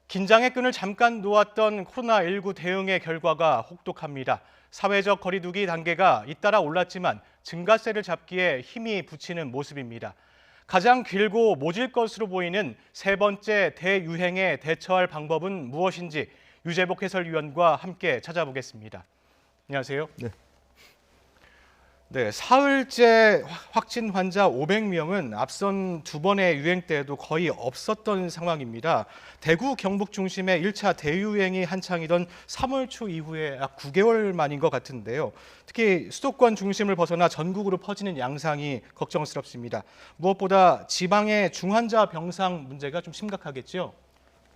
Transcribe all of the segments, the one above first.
긴장의 끈을 잠깐 놓았던 코로나19 대응의 결과가 혹독합니다. 사회적 거리두기 단계가 잇따라 올랐지만 증가세를 잡기에 힘이 붙이는 모습입니다. 가장 길고 모질 것으로 보이는 세 번째 대유행에 대처할 방법은 무엇인지 유재복 해설위원과 함께 찾아보겠습니다. 안녕하세요. 네. 네, 사흘째 확진 환자 500명은 앞선 두 번의 유행 때에도 거의 없었던 상황입니다. 대구, 경북 중심의 1차 대유행이 한창이던 3월 초 이후에 약 9개월 만인 것 같은데요. 특히 수도권 중심을 벗어나 전국으로 퍼지는 양상이 걱정스럽습니다. 무엇보다 지방의 중환자 병상 문제가 좀 심각하겠죠?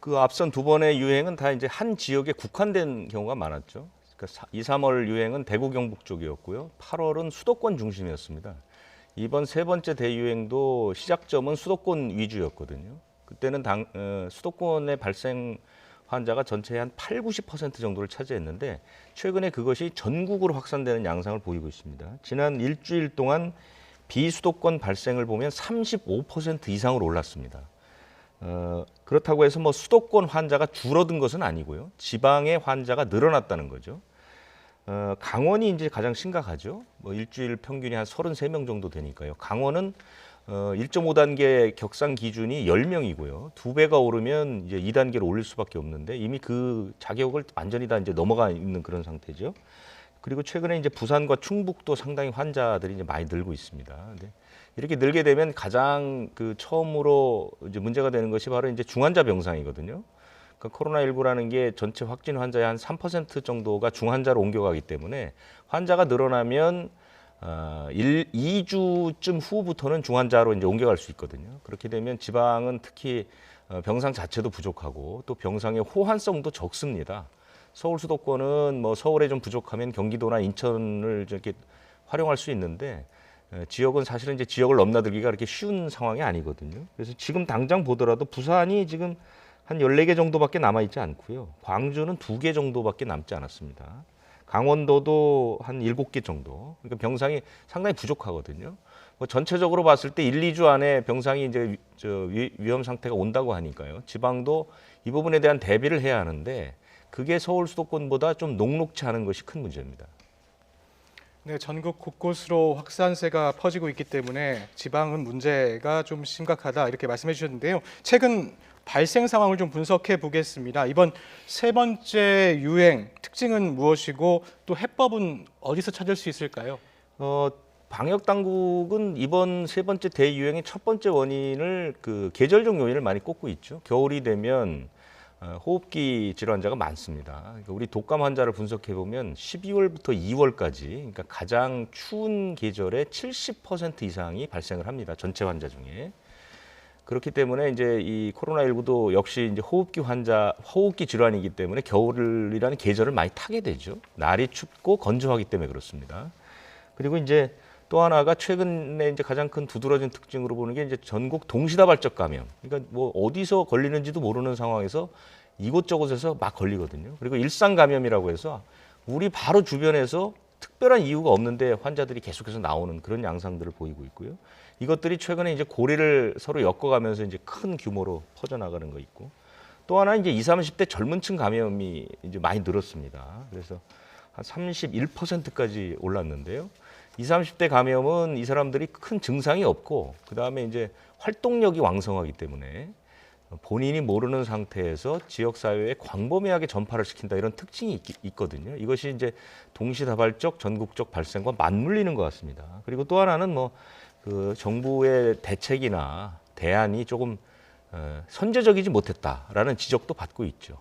그 앞선 두 번의 유행은 다 이제 한 지역에 국한된 경우가 많았죠. 그러니까 2, 3월 유행은 대구 경북 쪽이었고요. 8월은 수도권 중심이었습니다. 이번 세 번째 대유행도 시작점은 수도권 위주였거든요. 그때는 수도권의 발생 환자가 전체의 한 8, 90% 정도를 차지했는데 최근에 그것이 전국으로 확산되는 양상을 보이고 있습니다. 지난 일주일 동안 비수도권 발생을 보면 35% 이상으로 올랐습니다. 그렇다고 해서 뭐 수도권 환자가 줄어든 것은 아니고요. 지방의 환자가 늘어났다는 거죠. 강원이 이제 가장 심각하죠. 뭐 일주일 평균이 한 33명 정도 되니까요. 강원은 1.5단계 격상 기준이 10명이고요. 두 배가 오르면 이제 2단계로 올릴 수밖에 없는데 이미 그 자격을 완전히 다 이제 넘어가 있는 그런 상태죠. 그리고 최근에 이제 부산과 충북도 상당히 환자들이 이제 많이 늘고 있습니다. 근데 이렇게 늘게 되면 가장 그 처음으로 이제 문제가 되는 것이 바로 이제 중환자 병상이거든요. 그러니까 코로나19라는 게 전체 확진 환자의 한 3% 정도가 중환자로 옮겨가기 때문에 환자가 늘어나면 2주쯤 후부터는 중환자로 이제 옮겨갈 수 있거든요. 그렇게 되면 지방은 특히 병상 자체도 부족하고 또 병상의 호환성도 적습니다. 서울 수도권은 뭐 서울에 좀 부족하면 경기도나 인천을 이렇게 활용할 수 있는데 지역은 사실은 이제 지역을 넘나들기가 그렇게 쉬운 상황이 아니거든요. 그래서 지금 당장 보더라도 부산이 지금 한 14개 정도밖에 남아있지 않고요. 광주는 2개 정도밖에 남지 않았습니다. 강원도도 한 7개 정도. 그러니까 병상이 상당히 부족하거든요. 뭐 전체적으로 봤을 때 1, 2주 안에 병상이 이제 위험 상태가 온다고 하니까요. 지방도 이 부분에 대한 대비를 해야 하는데 그게 서울 수도권보다 좀 녹록치 않은 것이 큰 문제입니다. 네, 전국 곳곳으로 확산세가 퍼지고 있기 때문에 지방은 문제가 좀 심각하다 이렇게 말씀해 주셨는데요. 최근 발생 상황을 좀 분석해 보겠습니다. 이번 세 번째 유행 특징은 무엇이고 또 해법은 어디서 찾을 수 있을까요? 방역 당국은 이번 세 번째 대유행의 첫 번째 원인을 그 계절적 요인을 많이 꼽고 있죠. 겨울이 되면 호흡기 질환자가 많습니다. 그러니까 우리 독감 환자를 분석해 보면 12월부터 2월까지, 그러니까 가장 추운 계절에 70% 이상이 발생을 합니다. 전체 환자 중에. 그렇기 때문에 이제 이 코로나19도 역시 이제 호흡기 질환이기 때문에 겨울이라는 계절을 많이 타게 되죠. 날이 춥고 건조하기 때문에 그렇습니다. 그리고 이제 또 하나가 최근에 이제 가장 큰 두드러진 특징으로 보는 게 이제 전국 동시다발적 감염. 그러니까 뭐 어디서 걸리는지도 모르는 상황에서 이곳저곳에서 막 걸리거든요. 그리고 일상 감염이라고 해서 우리 바로 주변에서 특별한 이유가 없는데 환자들이 계속해서 나오는 그런 양상들을 보이고 있고요. 이것들이 최근에 이제 고리를 서로 엮어가면서 이제 큰 규모로 퍼져나가는 거 있고 또 하나 이제 20, 30대 젊은 층 감염이 이제 많이 늘었습니다. 그래서 한 31%까지 올랐는데요. 20, 30대 감염은 이 사람들이 큰 증상이 없고 그다음에 이제 활동력이 왕성하기 때문에 본인이 모르는 상태에서 지역 사회에 광범위하게 전파를 시킨다 이런 특징이 있거든요. 이것이 이제 동시다발적 전국적 발생과 맞물리는 것 같습니다. 그리고 또 하나는 뭐 그 정부의 대책이나 대안이 조금 선제적이지 못했다라는 지적도 받고 있죠.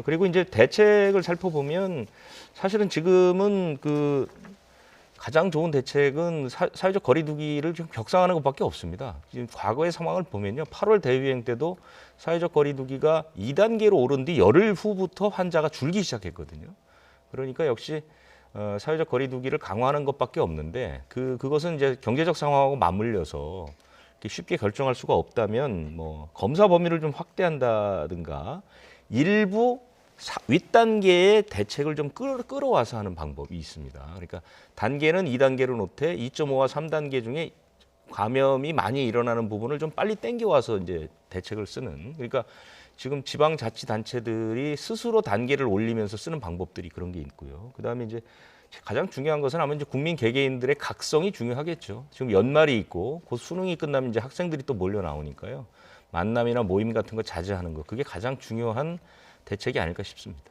그리고 이제 대책을 살펴보면 사실은 지금은 그 가장 좋은 대책은 사회적 거리두기를 좀 격상하는 것밖에 없습니다. 지금 과거의 상황을 보면요. 8월 대유행 때도 사회적 거리두기가 2단계로 오른 뒤 열흘 후부터 환자가 줄기 시작했거든요. 그러니까 역시 사회적 거리두기를 강화하는 것밖에 없는데 그것은 이제 경제적 상황하고 맞물려서 쉽게 결정할 수가 없다면 뭐 검사 범위를 좀 확대한다든가 일부 윗단계의 대책을 좀 끌어와서 하는 방법이 있습니다. 그러니까 단계는 2단계로 놓되 2.5와 3단계 중에 감염이 많이 일어나는 부분을 좀 빨리 땡겨와서 이제 대책을 쓰는. 그러니까 지금 지방자치단체들이 스스로 단계를 올리면서 쓰는 방법들이 그런 게 있고요. 그다음에 이제 가장 중요한 것은 아마 이제 국민 개개인들의 각성이 중요하겠죠. 지금 연말이 있고 곧 수능이 끝나면 이제 학생들이 또 몰려 나오니까요. 만남이나 모임 같은 거 자제하는 거 그게 가장 중요한 대책이 아닐까 싶습니다.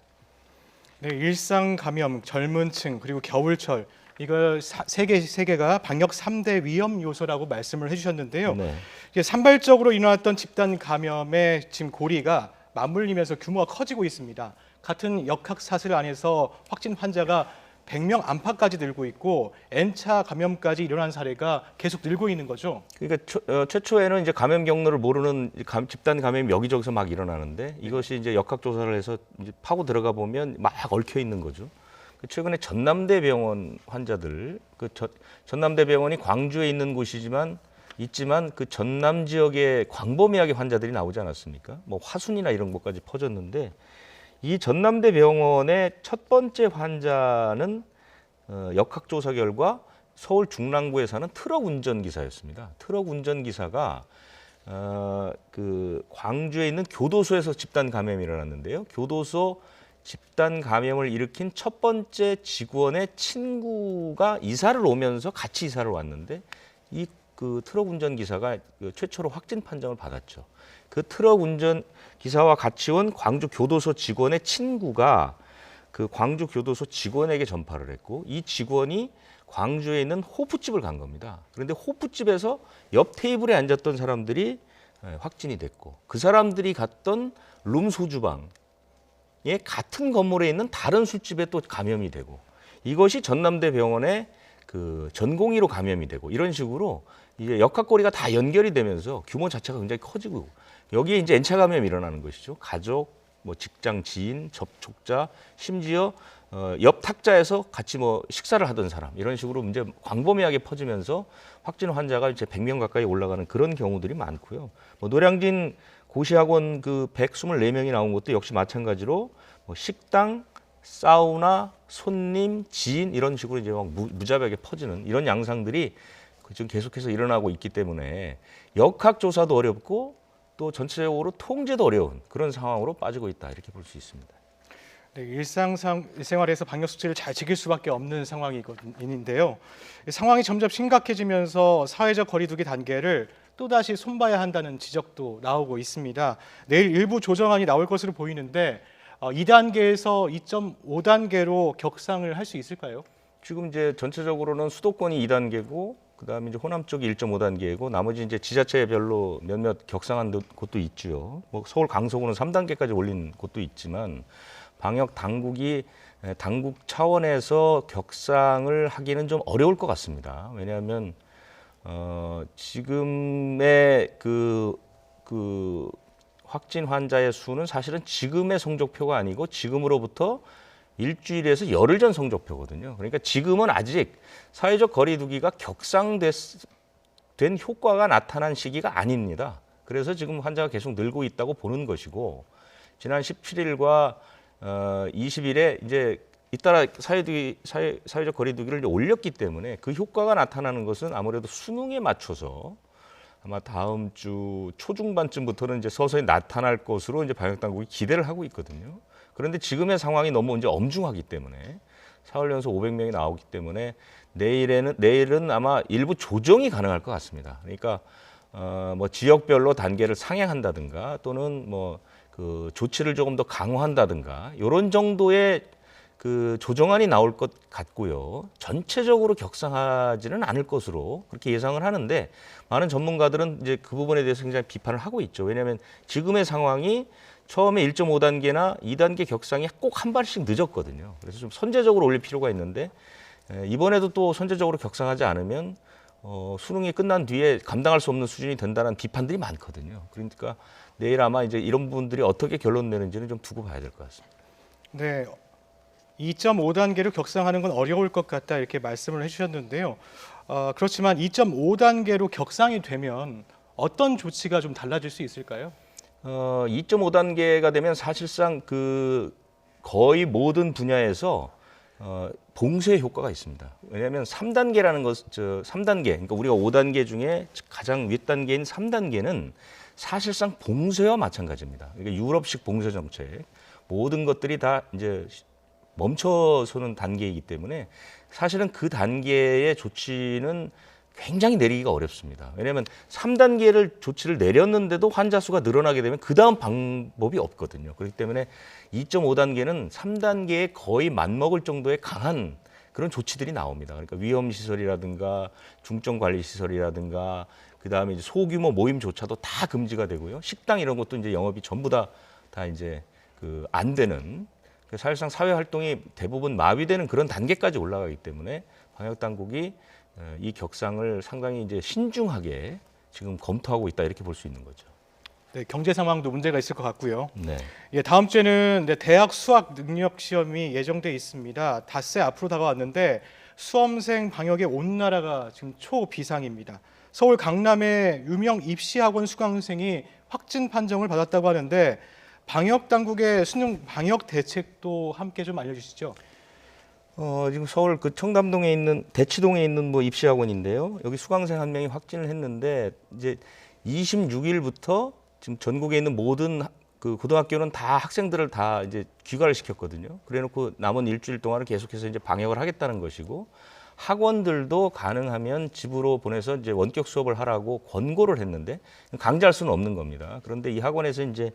네, 일상 감염, 젊은 층 그리고 겨울철 이걸 세계가 방역 3대 위험 요소라고 말씀을 해주셨는데요. 네. 이게 산발적으로 일어났던 집단 감염의 지금 고리가 맞물리면서 규모가 커지고 있습니다. 같은 역학사슬 안에서 확진 환자가 100명 안팎까지 늘고 있고 N차 감염까지 일어난 사례가 계속 늘고 있는 거죠. 그러니까 최초에는 이제 감염 경로를 모르는 집단 감염이 여기저기서 막 일어나는데 이것이 이제 역학 조사를 해서 이제 파고 들어가 보면 막 얽혀 있는 거죠. 최근에 전남대병원 환자들, 전남대병원이 광주에 있는 곳이지만 그 전남 지역에 광범위하게 환자들이 나오지 않았습니까? 뭐 화순이나 이런 곳까지 퍼졌는데 이 전남대병원의 첫 번째 환자는 역학조사 결과 서울 중랑구에 사는 트럭 운전기사였습니다. 트럭 운전기사가 그 광주에 있는 교도소에서 집단 감염이 일어났는데요. 교도소 집단 감염을 일으킨 첫 번째 직원의 친구가 이사를 오면서 같이 이사를 왔는데 이 그 트럭 운전기사가 최초로 확진 판정을 받았죠. 그 트럭 운전 기사와 같이 온 광주 교도소 직원의 친구가 그 광주 교도소 직원에게 전파를 했고 이 직원이 광주에 있는 호프집을 간 겁니다. 그런데 호프집에서 옆 테이블에 앉았던 사람들이 확진이 됐고 그 사람들이 갔던 룸 소주방에 같은 건물에 있는 다른 술집에 또 감염이 되고 이것이 전남대병원의 그 전공의로 감염이 되고 이런 식으로 이제 역학고리가 다 연결이 되면서 규모 자체가 굉장히 커지고 여기에 이제 N차 감염이 일어나는 것이죠. 가족, 뭐 직장 지인, 접촉자, 심지어 옆 탁자에서 같이 뭐 식사를 하던 사람 이런 식으로 이제 광범위하게 퍼지면서 확진 환자가 이제 100명 가까이 올라가는 그런 경우들이 많고요. 뭐 노량진 고시학원 그 124명이 나온 것도 역시 마찬가지로 뭐 식당, 사우나, 손님, 지인 이런 식으로 이제 막 무자비하게 퍼지는 이런 양상들이 지금 계속해서 일어나고 있기 때문에 역학조사도 어렵고 또 전체적으로 통제도 어려운 그런 상황으로 빠지고 있다 이렇게 볼 수 있습니다. 네, 일생활에서 방역 수칙을 잘 지킬 수밖에 없는 상황인데요. 상황이 점점 심각해지면서 사회적 거리두기 단계를 또다시 손봐야 한다는 지적도 나오고 있습니다. 내일 일부 조정안이 나올 것으로 보이는데 2단계에서 2.5단계로 격상을 할 수 있을까요? 지금 이제 전체적으로는 수도권이 2단계고 그다음에 이제 호남 쪽이 1.5단계고 나머지 이제 지자체별로 몇몇 격상한 곳도 있죠. 뭐 서울 강서구는 3단계까지 올린 곳도 있지만 방역 당국이 당국 차원에서 격상을 하기는 좀 어려울 것 같습니다. 왜냐하면 지금의 그 확진 환자의 수는 사실은 지금의 성적표가 아니고 지금으로부터 일주일에서 열흘 전 성적표거든요. 그러니까 지금은 아직 사회적 거리두기가 격상된 효과가 나타난 시기가 아닙니다. 그래서 지금 환자가 계속 늘고 있다고 보는 것이고 지난 17일과 20일에 이제 잇따라 사회적 거리두기를 이제 올렸기 때문에 그 효과가 나타나는 것은 아무래도 수능에 맞춰서 아마 다음 주 초중반쯤부터는 이제 서서히 나타날 것으로 이제 방역 당국이 기대를 하고 있거든요. 그런데 지금의 상황이 너무 이제 엄중하기 때문에 사흘 연속 500명이 나오기 때문에 내일은 아마 일부 조정이 가능할 것 같습니다. 그러니까 뭐 지역별로 단계를 상향한다든가 또는 뭐 그 조치를 조금 더 강화한다든가 이런 정도의 그 조정안이 나올 것 같고요. 전체적으로 격상하지는 않을 것으로 그렇게 예상을 하는데 많은 전문가들은 이제 그 부분에 대해서 굉장히 비판을 하고 있죠. 왜냐하면 지금의 상황이 처음에 1.5단계나 2단계 격상이 꼭 한 발씩 늦었거든요. 그래서 좀 선제적으로 올릴 필요가 있는데 이번에도 또 선제적으로 격상하지 않으면 수능이 끝난 뒤에 감당할 수 없는 수준이 된다는 비판들이 많거든요. 그러니까 내일 아마 이제 이런 부분들이 어떻게 결론 내는지는 좀 두고 봐야 될 것 같습니다. 네, 2.5단계로 격상하는 건 어려울 것 같다 이렇게 말씀을 해주셨는데요. 그렇지만 2.5단계로 격상이 되면 어떤 조치가 좀 달라질 수 있을까요? 2.5단계가 되면 사실상 그 거의 모든 분야에서 봉쇄 효과가 있습니다. 왜냐하면 3단계라는 것, 3단계, 그러니까 우리가 5단계 중에 가장 윗단계인 3단계는 사실상 봉쇄와 마찬가지입니다. 그러니까 유럽식 봉쇄 정책 모든 것들이 다 이제 멈춰서는 단계이기 때문에 사실은 그 단계의 조치는 굉장히 내리기가 어렵습니다. 왜냐하면 3단계를 조치를 내렸는데도 환자 수가 늘어나게 되면 그 다음 방법이 없거든요. 그렇기 때문에 2.5단계는 3단계에 거의 맞먹을 정도의 강한 그런 조치들이 나옵니다. 그러니까 위험시설이라든가 중증관리시설이라든가 그다음에 이제 소규모 모임조차도 다 금지가 되고요. 식당 이런 것도 이제 영업이 전부 다 이제 그 안 되는 사실상 사회 활동이 대부분 마비되는 그런 단계까지 올라가기 때문에 방역 당국이 이 격상을 상당히 이제 신중하게 지금 검토하고 있다 이렇게 볼 수 있는 거죠. 네, 경제 상황도 문제가 있을 것 같고요. 네. 예, 다음 주에는 대학 수학 능력 시험이 예정돼 있습니다. 닷새 앞으로 다가왔는데 수험생 방역에 온 나라가 지금 초비상입니다. 서울 강남의 유명 입시학원 수강생이 확진 판정을 받았다고 하는데 방역 당국의 수능 방역 대책도 함께 좀 알려주시죠. 지금 서울 그 청담동에 있는 대치동에 있는 뭐 입시학원인데요. 여기 수강생 한 명이 확진을 했는데 이제 26일부터 지금 전국에 있는 모든 그 고등학교는 다 학생들을 다 이제 귀가를 시켰거든요. 그래놓고 남은 일주일 동안은 계속해서 이제 방역을 하겠다는 것이고 학원들도 가능하면 집으로 보내서 이제 원격 수업을 하라고 권고를 했는데 강제할 수는 없는 겁니다. 그런데 이 학원에서 이제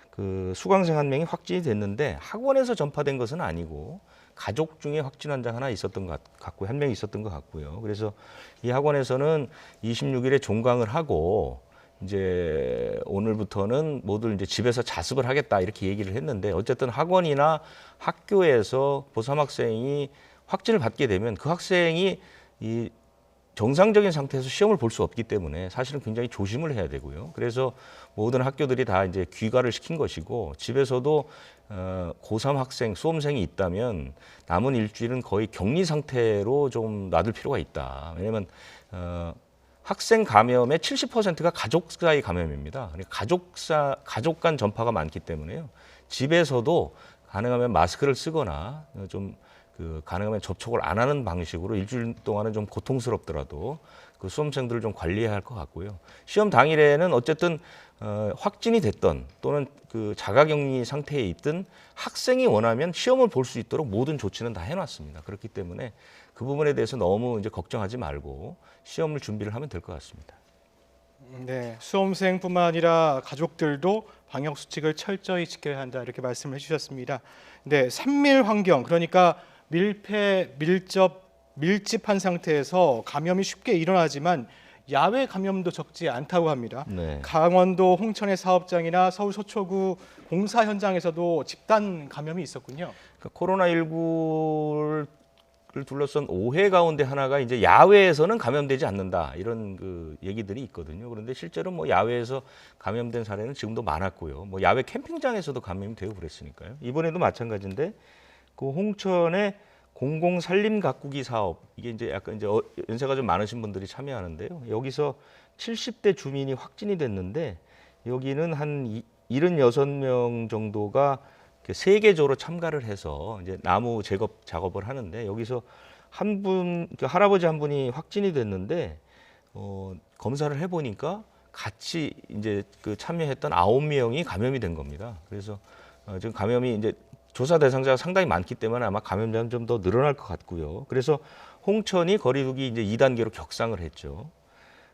그 수강생 한 명이 확진이 됐는데 학원에서 전파된 것은 아니고 가족 중에 확진 환자 하나 있었던 것 같고 한 명 있었던 것 같고요. 그래서 이 학원에서는 26일에 종강을 하고 이제 오늘부터는 모두 이제 집에서 자습을 하겠다 이렇게 얘기를 했는데 어쨌든 학원이나 학교에서 고3 학생이 확진을 받게 되면 그 학생이 이 정상적인 상태에서 시험을 볼 수 없기 때문에 사실은 굉장히 조심을 해야 되고요. 그래서 모든 학교들이 다 이제 귀가를 시킨 것이고 집에서도 고3 학생, 수험생이 있다면 남은 일주일은 거의 격리 상태로 좀 놔둘 필요가 있다. 왜냐하면 학생 감염의 70%가 가족 사이 감염입니다. 그러니까 가족 간 전파가 많기 때문에요. 집에서도 가능하면 마스크를 쓰거나 좀 가능하면 접촉을 안 하는 방식으로 일주일 동안은 좀 고통스럽더라도 그 수험생들을 좀 관리해야 할 것 같고요. 시험 당일에는 어쨌든 확진이 됐던 또는 그 자가격리 상태에 있든 학생이 원하면 시험을 볼 수 있도록 모든 조치는 다 해놨습니다. 그렇기 때문에 그 부분에 대해서 너무 이제 걱정하지 말고 시험을 준비를 하면 될 것 같습니다. 네, 수험생뿐만 아니라 가족들도 방역 수칙을 철저히 지켜야 한다 이렇게 말씀을 해주셨습니다. 네, 산밀 환경 그러니까 밀폐, 밀집한 상태에서 감염이 쉽게 일어나지만 야외 감염도 적지 않다고 합니다. 네. 강원도 홍천의 사업장이나 서울 서초구 공사 현장에서도 집단 감염이 있었군요. 그러니까 코로나19를 둘러싼 오해 가운데 하나가 이제 야외에서는 감염되지 않는다 이런 그 얘기들이 있거든요. 그런데 실제로 뭐 야외에서 감염된 사례는 지금도 많았고요. 뭐 야외 캠핑장에서도 감염이 되고 그랬으니까요. 이번에도 마찬가지인데 그 홍천의 공공 산림 가꾸기 사업 이게 이제 약간 이제 연세가 좀 많으신 분들이 참여하는데요. 여기서 70대 주민이 확진이 됐는데 여기는 한 76명 정도가 세계적으로 참가를 해서 이제 나무 제거 작업을 하는데 여기서 한 분, 할아버지 한 분이 확진이 됐는데 검사를 해보니까 같이 이제 그 참여했던 9명이 감염이 된 겁니다. 그래서 지금 감염이 이제 조사 대상자가 상당히 많기 때문에 아마 감염자는 좀 더 늘어날 것 같고요. 그래서 홍천이 거리두기 이제 2단계로 격상을 했죠.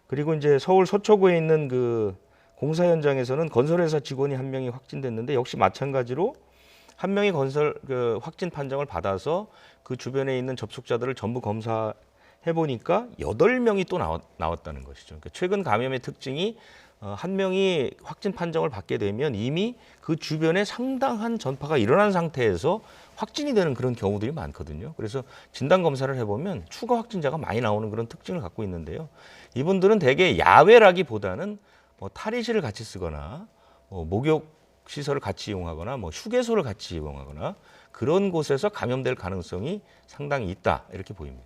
그리고 이제 서울 서초구에 있는 그 공사 현장에서는 건설회사 직원이 한 명이 확진됐는데 역시 마찬가지로 한 명이 그 확진 판정을 받아서 그 주변에 있는 접촉자들을 전부 검사해 보니까 8명이 또 나왔다는 것이죠. 그러니까 최근 감염의 특징이 한 명이 확진 판정을 받게 되면 이미 그 주변에 상당한 전파가 일어난 상태에서 확진이 되는 그런 경우들이 많거든요. 그래서 진단 검사를 해보면 추가 확진자가 많이 나오는 그런 특징을 갖고 있는데요. 이분들은 대개 야외라기보다는 뭐 탈의실을 같이 쓰거나 목욕 시설을 같이 이용하거나 뭐 휴게소를 같이 이용하거나 그런 곳에서 감염될 가능성이 상당히 있다 이렇게 보입니다.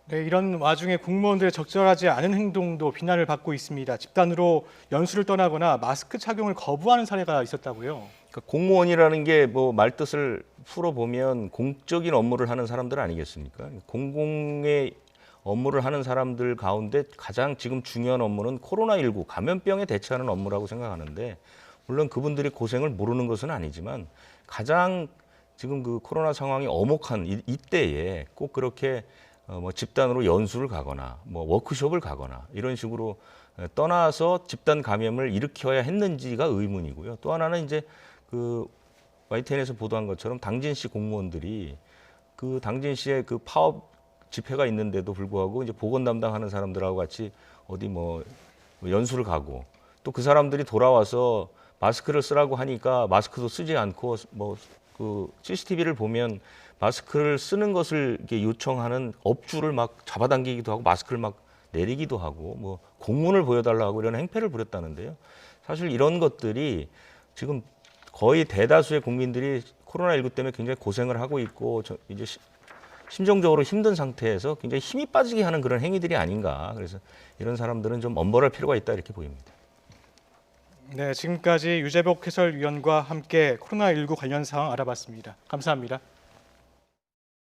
네, 이런 와중에 공무원들의 적절하지 않은 행동도 비난을 받고 있습니다. 집단으로 연수를 떠나거나 마스크 착용을 거부하는 사례가 있었다고요. 그러니까 공무원이라는 게 뭐 말뜻을 풀어보면 공적인 업무를 하는 사람들 아니겠습니까? 공공의 업무를 하는 사람들 가운데 가장 지금 중요한 업무는 코로나19 감염병에 대처하는 업무라고 생각하는데, 물론 그분들이 고생을 모르는 것은 아니지만 가장 지금 그 코로나 상황이 엄혹한 이때에 꼭 그렇게 뭐 집단으로 연수를 가거나 뭐 워크숍을 가거나 이런 식으로 떠나서 집단 감염을 일으켜야 했는지가 의문이고요. 또 하나는 이제 그 YTN에서 보도한 것처럼 당진시 공무원들이 그 당진시의 그 파업 집회가 있는데도 불구하고 이제 보건 담당하는 사람들하고 같이 어디 뭐 연수를 가고, 또 그 사람들이 돌아와서 마스크를 쓰라고 하니까 마스크도 쓰지 않고, 뭐 그 CCTV를 보면 마스크를 쓰는 것을 이렇게 요청하는 업주를 막 잡아당기기도 하고 마스크를 막 내리기도 하고 뭐 공문을 보여달라고 이런 행패를 부렸다는데요. 사실 이런 것들이 지금 거의 대다수의 국민들이 코로나19 때문에 굉장히 고생을 하고 있고 이제 심정적으로 힘든 상태에서 굉장히 힘이 빠지게 하는 그런 행위들이 아닌가. 그래서 이런 사람들은 좀 엄벌할 필요가 있다 이렇게 보입니다. 네, 지금까지 유재복 해설위원과 함께 코로나19 관련 사항 알아봤습니다. 감사합니다.